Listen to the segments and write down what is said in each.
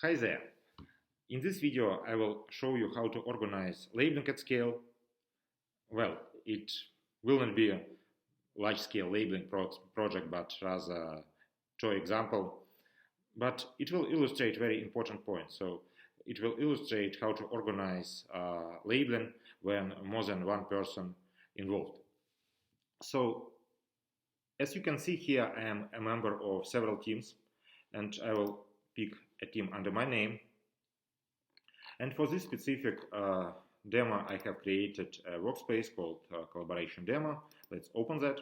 Hi there. In this video, I will show you how to organize labeling at scale. Well, it will not be a large-scale labeling project, but rather a toy example. But it will illustrate very important points. So it will illustrate how to organize labeling when more than one person involved. So as you can see here, I am a member of several teams, and I will pick a team under my name. And for this specific demo, I have created a workspace called Collaboration Demo. Let's open that.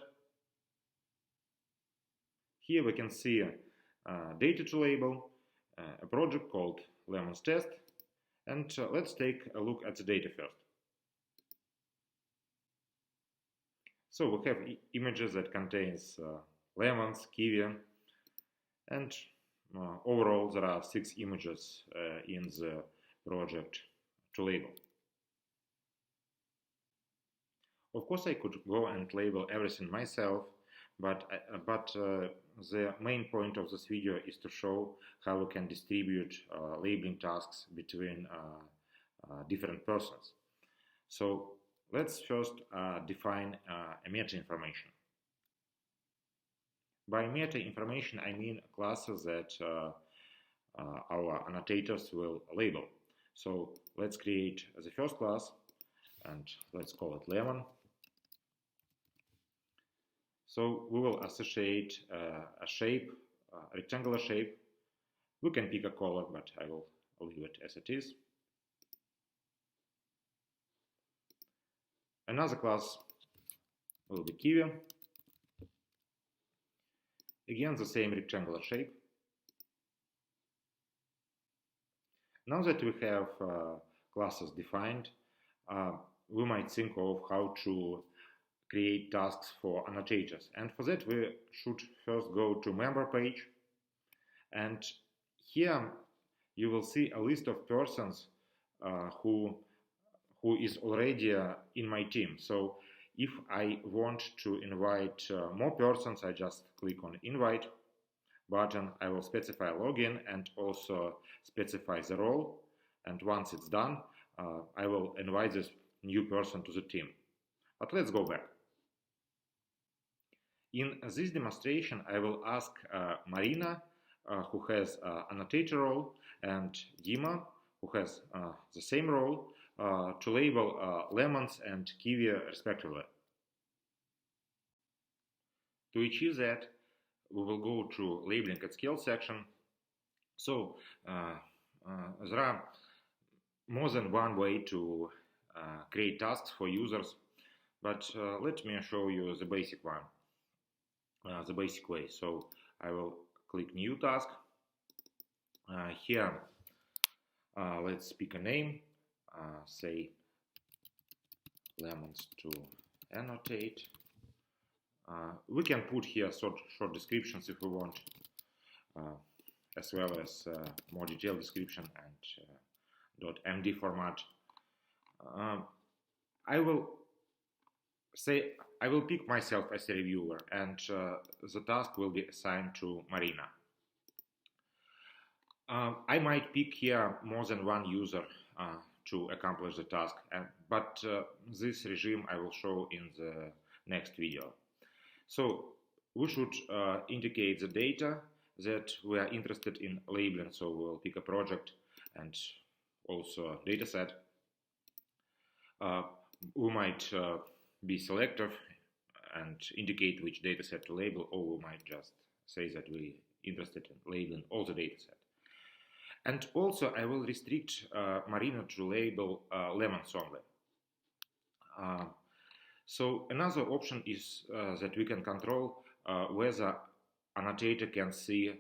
Here we can see data to label, a project called Lemons Test, and let's take a look at the data first. So we have images that contains lemons, kiwi, and overall there are 6 images in the project to label. Of course, I could go and label everything myself, but the main point of this video is to show how we can distribute labeling tasks between different persons. So let's first define a meta information. By meta information, I mean classes that our annotators will label. So let's create the first class and let's call it lemon. So we will associate a shape, a rectangular shape. We can pick a color, but I will leave it as it is. Another class will be kiwi. Again, the same rectangular shape. Now that we have classes defined, we might think of how to create tasks for annotators. And for that, we should first go to member page. And here you will see a list of persons who is already in my team. So if I want to invite more persons, I just click on invite button. I will specify login and also specify the role. And once it's done, I will invite this new person to the team. But let's go back. In this demonstration, I will ask Marina, who has annotator role, and Dima, who has the same role, to label lemons and kiwi respectively. To achieve that, we will go to labeling at scale section. So there are more than one way to create tasks for users, but let me show you the basic one, the basic way. So I will click new task. Here let's pick a name, say lemons to annotate. We can put here short descriptions if we want, as well as more detailed description and .md format. I will pick myself as a reviewer, and the task will be assigned to Marina. I might pick here more than one user to accomplish the task, but this regime I will show in the next video. So we should indicate the data that we are interested in labeling. So we'll pick a project and also a data set. We might be selective and indicate which data set to label, or we might just say that we're interested in labeling all the data set. And also I will restrict Marina to label lemons only. So another option is that we can control whether annotator can see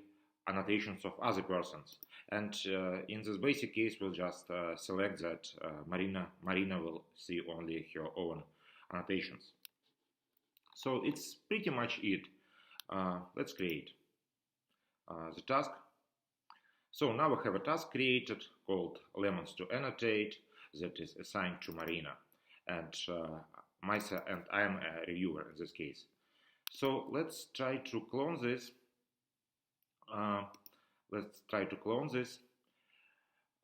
annotations of other persons. And in this basic case, we'll just select that Marina will see only her own annotations. So it's pretty much it. Let's create the task. So now we have a task created called lemons to annotate that is assigned to Marina. And I am a reviewer in this case. So let's try to clone this.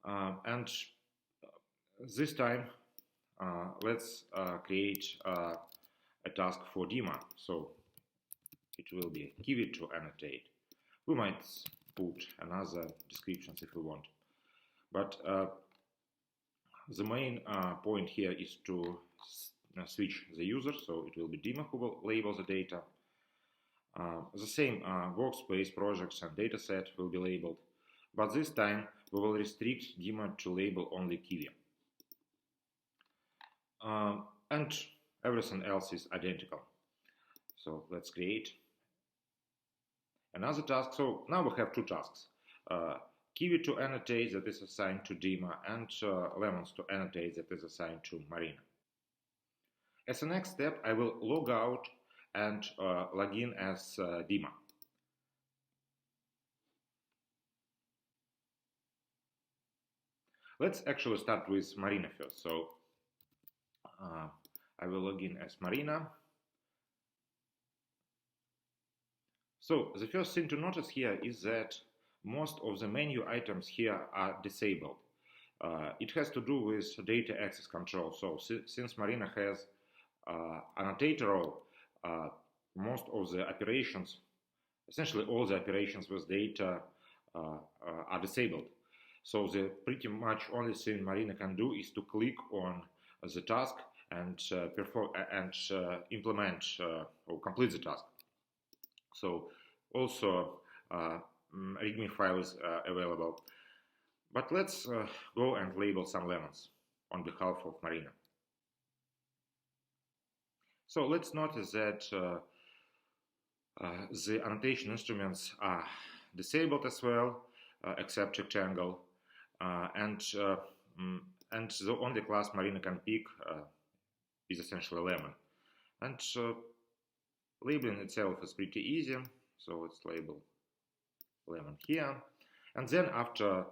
And this time, let's create a task for Dima. So it will be kiwi to annotate. We might put another descriptions if we want. But the main point here is to switch the user, so it will be Dima who will label the data. The same workspace, projects and dataset will be labeled, but this time we will restrict Dima to label only kiwi. And everything else is identical. So let's create another task. So now we have two tasks. Kiwi to annotate that is assigned to Dima, and lemons to annotate that is assigned to Marina. As a next step, I will log out and log in as Dima. Let's actually start with Marina first. So I will log in as Marina. So the first thing to notice here is that most of the menu items here are disabled. It has to do with data access control. So since Marina has annotator role, most of the operations, essentially all the operations with data are disabled. So the pretty much only thing Marina can do is to click on the task and perform and implement or complete the task. So also README file is available. But let's go and label some lemons on behalf of Marina. So let's notice that the annotation instruments are disabled as well, except rectangle, and the only class Marina can pick is essentially lemon. And labeling itself is pretty easy, so let's label lemon here. And then after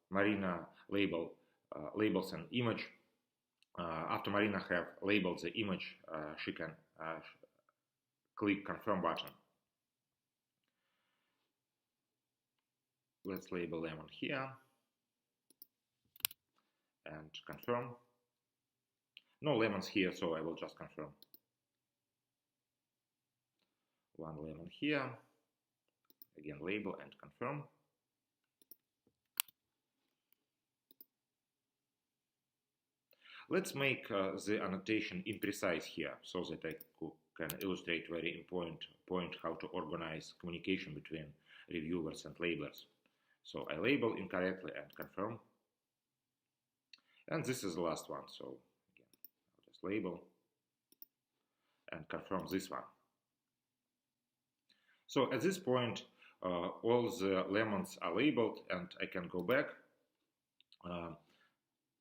Marina labels an image, after Marina have labeled the image, she can click confirm button. Let's label lemon here and confirm. No lemons here, so I will just confirm. One lemon here, again label and confirm. Let's make the annotation imprecise here, so that I can illustrate very important point how to organize communication between reviewers and labelers. So I label incorrectly and confirm. And this is the last one, so again, I'll just label and confirm this one. So at this point, all the lemons are labeled and I can go back.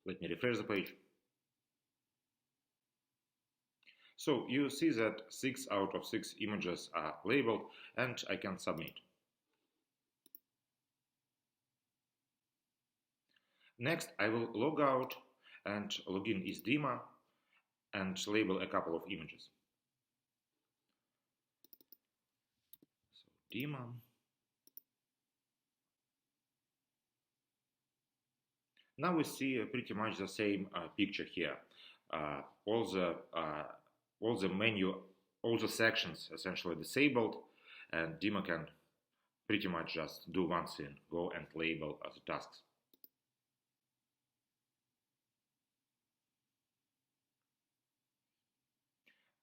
Let me refresh the page. So you see that 6 out of 6 images are labeled and I can submit. Next, I will log out and log in as Dima and label a couple of images. So Dima. Now we see pretty much the same picture here. All the menu, all the sections essentially disabled, and Dima can pretty much just do one thing, go and label the tasks.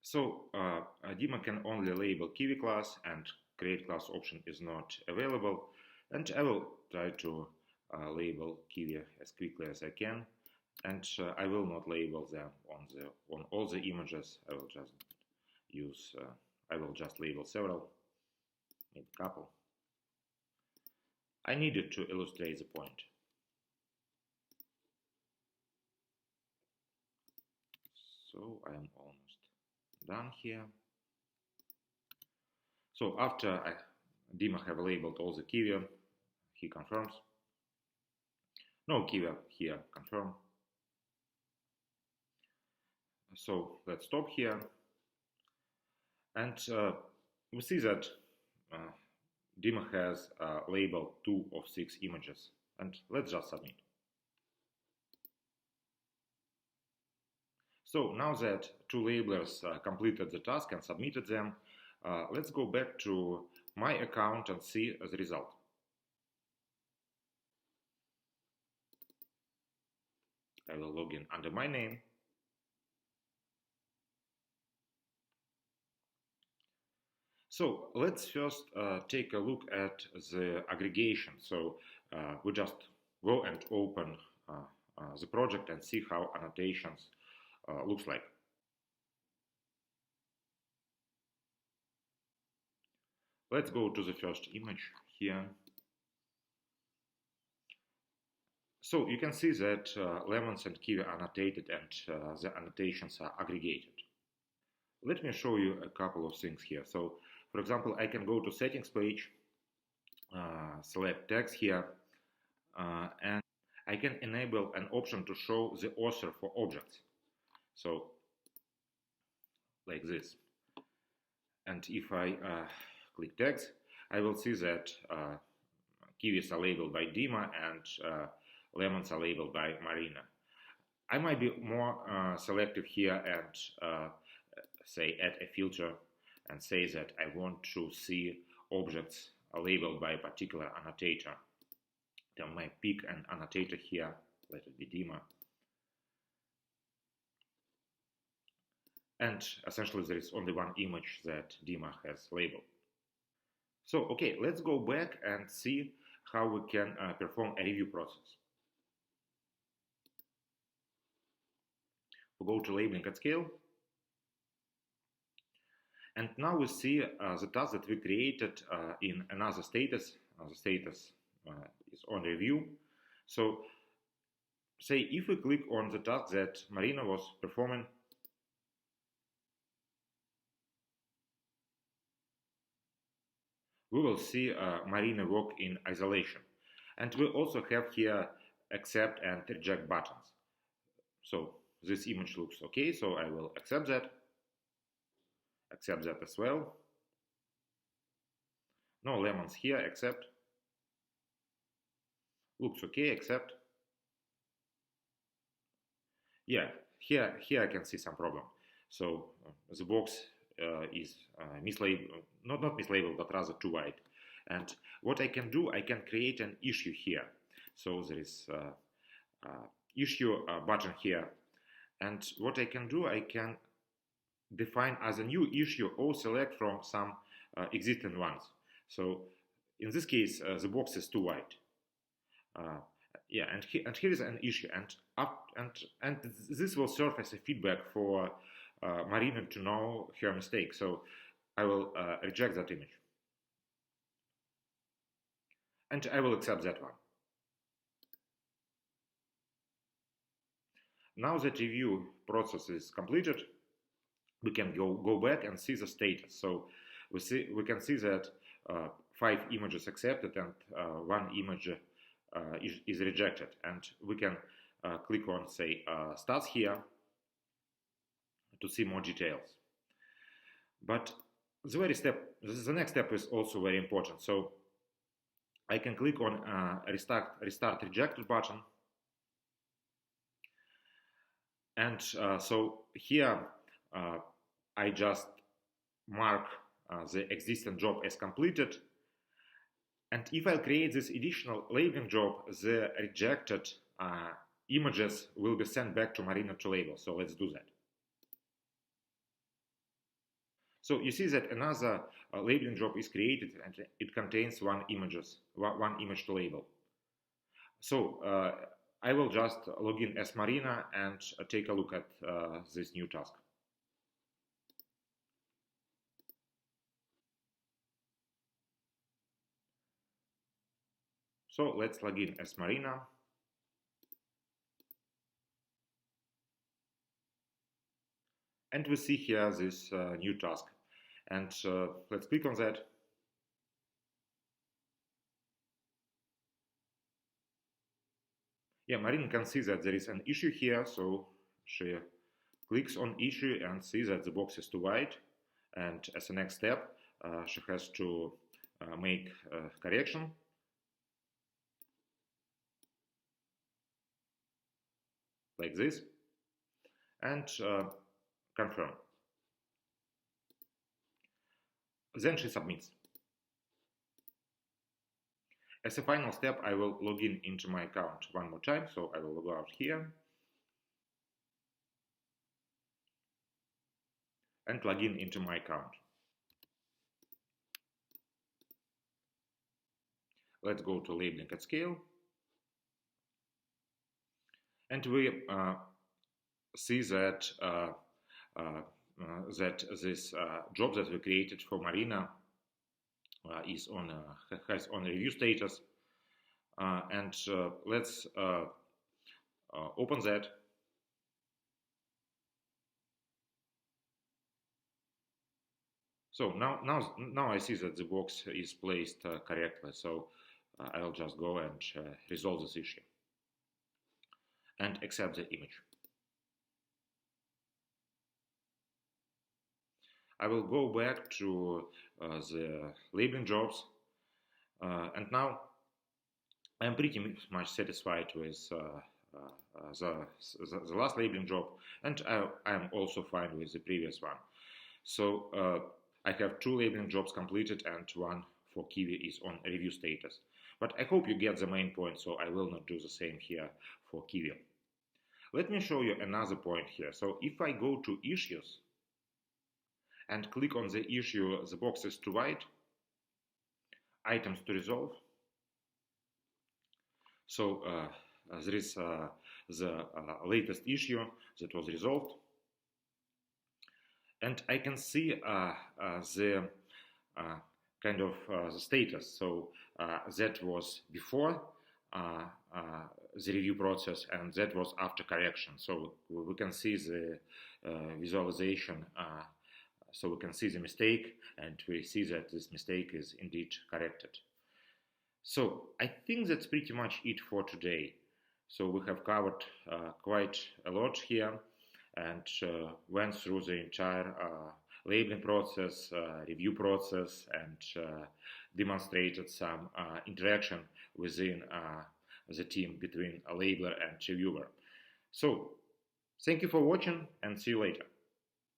So Dima can only label kiwi class, and create class option is not available, and I will try to label kiwi as quickly as I can. And I will not label them on all the images. I will just use. I will just label several, maybe a couple. I needed to illustrate the point. So I am almost done here. So after Dima have labeled all the kiwi, he confirms. No kiwi here, confirm. So let's stop here, and we see that Dima has labeled 2 of 6 images and let's just submit. So now that two labelers completed the task and submitted them, let's go back to my account and see the result. I will log in under my name. So let's first take a look at the aggregation. So we just go and open the project and see how annotations looks like. Let's go to the first image here. So you can see that lemons and kiwi are annotated and the annotations are aggregated. Let me show you a couple of things here. So for example, I can go to settings page, select text here, and I can enable an option to show the author for objects. So like this. And if I click text, I will see that kiwis are labeled by Dima and lemons are labeled by Marina. I might be more selective here and say add a filter and say that I want to see objects labeled by a particular annotator. Then I might pick an annotator here, let it be Dima. And essentially there is only one image that Dima has labeled. So okay, let's go back and see how we can perform a review process. We'll go to labeling at scale. And now we see the task that we created in another status. The status is on review. So say if we click on the task that Marina was performing, we will see Marina work in isolation. And we also have here accept and reject buttons. So this image looks okay, so I will accept that as well. No lemons here, accept. Looks okay, accept. Yeah, here I can see some problem. So the box is mislabeled, not mislabeled, but rather too wide. And what I can do, I can create an issue here. So there is issue button here. And what I can do, I can define as a new issue or select from some existing ones. So in this case, the box is too wide. Yeah, and here is an issue, and this will serve as a feedback for Marina to know her mistake. So I will reject that image, and I will accept that one. Now that review process is completed, we can go back and see the status. So we can see that 5 images accepted and 1 image is rejected, and we can click on say stats here to see more details. But the next step is also very important. So I can click on restart rejected button, and so here I just mark the existing job as completed. And if I create this additional labeling job, the rejected images will be sent back to Marina to label. So let's do that. So you see that another labeling job is created and it contains one image to label. So I will just log in as Marina and take a look at this new task. So let's log in as Marina. And we see here this new task. And let's click on that. Yeah, Marina can see that there is an issue here, so she clicks on issue and sees that the box is too wide. And as a next step, she has to make a correction. like this, and confirm. Then she submits. As a final step, I will log in into my account one more time, so I will log out here and log in into my account. Let's go to labeling at scale, and we see that this job that we created for Marina is on has on review status, and let's open that. So now I see that the box is placed correctly. So I'll just go and resolve this issue and accept the image. I will go back to the labeling jobs, and now I'm pretty much satisfied with the last labeling job, and I'm also fine with the previous one. So I have 2 labeling jobs completed and one for Kiwi is on review status. But I hope you get the main point, so I will not do the same here for Kiwi. Let me show you another point here. So if I go to issues and click on the issue, the boxes to write, items to resolve. So there is the latest issue that was resolved. And I can see the kind of the status. So that was before the review process, and that was after correction. So we can see the visualization. So we can see the mistake, and we see that this mistake is indeed corrected. So I think that's pretty much it for today. So we have covered quite a lot here, and went through the entire labeling process, review process, and demonstrated some interaction within the team between a labeler and reviewer. So thank you for watching, and see you later.